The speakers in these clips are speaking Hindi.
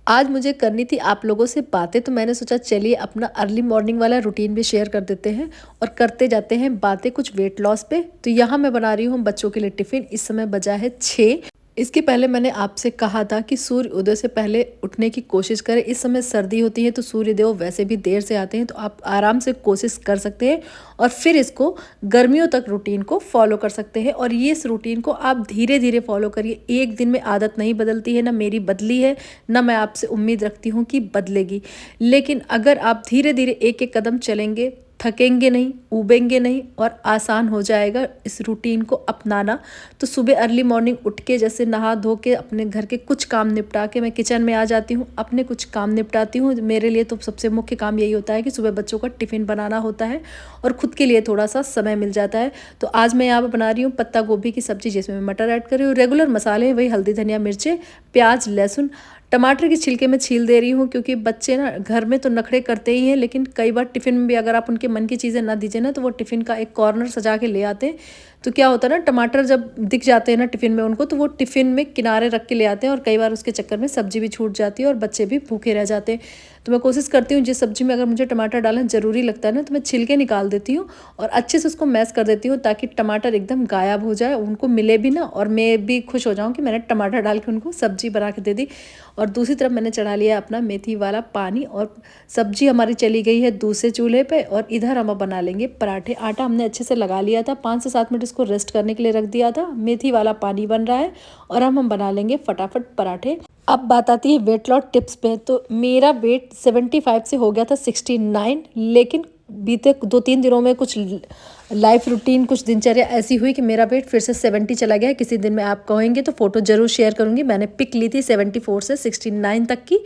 आज मुझे करनी थी आप लोगों से बातें, तो मैंने सोचा चलिए अपना अर्ली मॉर्निंग वाला रूटीन भी शेयर कर देते हैं और करते जाते हैं बातें कुछ वेट लॉस पे। तो यहाँ मैं बना रही हूँ बच्चों के लिए टिफ़िन। इस समय बजा है 6। इसके पहले मैंने आपसे कहा था कि सूर्य उदय से पहले उठने की कोशिश करें। इस समय सर्दी होती है तो सूर्यदेव वैसे भी देर से आते हैं, तो आप आराम से कोशिश कर सकते हैं और फिर इसको गर्मियों तक रूटीन को फॉलो कर सकते हैं। और ये इस रूटीन को आप धीरे धीरे फॉलो करिए। एक दिन में आदत नहीं बदलती है, ना मेरी बदली है, ना मैं आपसे उम्मीद रखती हूँ कि बदलेगी। लेकिन अगर आप धीरे धीरे एक एक कदम चलेंगे, थकेंगे नहीं, ऊबेंगे नहीं और आसान हो जाएगा इस रूटीन को अपनाना। तो सुबह अर्ली मॉर्निंग उठ के जैसे नहा धो के अपने घर के कुछ काम निपटा के मैं किचन में आ जाती हूँ, अपने कुछ काम निपटाती हूँ। मेरे लिए तो सबसे मुख्य काम यही होता है कि सुबह बच्चों का टिफ़िन बनाना होता है और ख़ुद के लिए थोड़ा सा समय मिल जाता है। तो आज मैं यहाँ पर बना रही हूँ पत्ता गोभी की सब्ज़ी, जिसमें मैं मटर ऐड कर रही हूँ। रेगुलर मसाले वही हल्दी, धनिया, मिर्चें, प्याज, लहसुन, टमाटर की छिलके में छील दे रही हूँ, क्योंकि बच्चे ना घर में तो नखरे करते ही हैं, लेकिन कई बार टिफ़िन में भी अगर आप उनके मन की चीज़ें ना दीजिए ना, तो वो टिफ़िन का एक कॉर्नर सजा के ले आते हैं। तो क्या होता है ना, टमाटर जब दिख जाते हैं ना टिफ़िन में उनको, तो वो टिफ़िन में किनारे रख के ले आते हैं और कई बार उसके चक्कर में सब्ज़ी भी छूट जाती है और बच्चे भी भूखे रह जाते हैं। तो मैं कोशिश करती हूँ जिस सब्ज़ी में अगर मुझे टमाटर डालना ज़रूरी लगता है ना, तो मैं छिलके निकाल देती हूँ और अच्छे से उसको मैश कर देती हूँ, ताकि टमाटर एकदम गायब हो जाए, उनको मिले भी ना और मैं भी खुश हो जाऊँ कि मैंने टमाटर डाल के उनको सब्ज़ी बना के दे दी। और दूसरी तरफ मैंने चढ़ा लिया अपना मेथी वाला पानी और सब्ज़ी हमारी चली गई है दूसरे चूल्हे पे। और इधर हम बना लेंगे पराठे। आटा हमने अच्छे से लगा लिया था, 5 से 7 मिनट इसको रेस्ट करने के लिए रख दिया था। मेथी वाला पानी बन रहा है और हम बना लेंगे फटाफट पराठे। अब बात आती है वेट लॉस टिप्स पे। तो मेरा वेट 75 से हो गया था 69, लेकिन बीते 2-3 दिनों में कुछ लाइफ रूटीन, कुछ दिनचर्या ऐसी हुई कि मेरा वेट फिर से 70 चला गया है। किसी दिन मैं आप कहेंगे तो फ़ोटो ज़रूर शेयर करूँगी। मैंने पिक ली थी 74 से 69 तक की।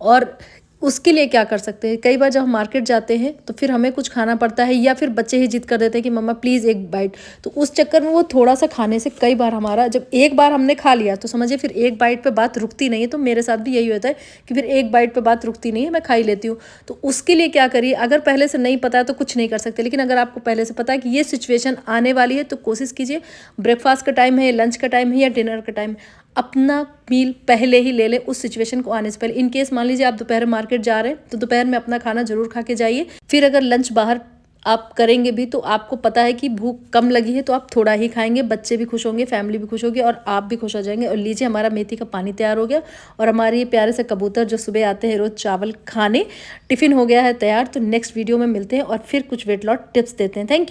और उसके लिए क्या कर सकते हैं, कई बार जब हम मार्केट जाते हैं तो फिर हमें कुछ खाना पड़ता है, या फिर बच्चे ही जिद कर देते हैं कि मम्मा प्लीज़ एक बाइट। तो उस चक्कर में वो थोड़ा सा खाने से कई बार हमारा, जब एक बार हमने खा लिया तो समझिए फिर एक बाइट पे बात रुकती नहीं है। तो मेरे साथ भी यही होता है कि फिर एक बाइट पे बात रुकती नहीं है, मैं खा ही लेती हूँ। तो उसके लिए क्या करिए, अगर पहले से नहीं पता है तो कुछ नहीं कर सकते, लेकिन अगर आपको पहले से पता है कि ये सिचुएशन आने वाली है, तो कोशिश कीजिए ब्रेकफास्ट का टाइम है, लंच का टाइम है या डिनर का टाइम, अपना मील पहले ही ले लें उस सिचुएशन को आने से पहले। इन केस मान लीजिए आप दोपहर मार्केट जा रहे हैं, तो दोपहर में अपना खाना जरूर खा के जाइए। फिर अगर लंच बाहर आप करेंगे भी, तो आपको पता है कि भूख कम लगी है, तो आप थोड़ा ही खाएंगे। बच्चे भी खुश होंगे, फैमिली भी खुश होगी और आप भी खुश हो जाएंगे। और लीजिए हमारा मेथी का पानी तैयार हो गया और हमारे ये प्यारे से कबूतर जो सुबह आते हैं रोज़ चावल खाने, टिफ़िन हो गया है तैयार। तो नेक्स्ट वीडियो में मिलते हैं और फिर कुछ वेट लॉस टिप्स देते हैं। Thank you.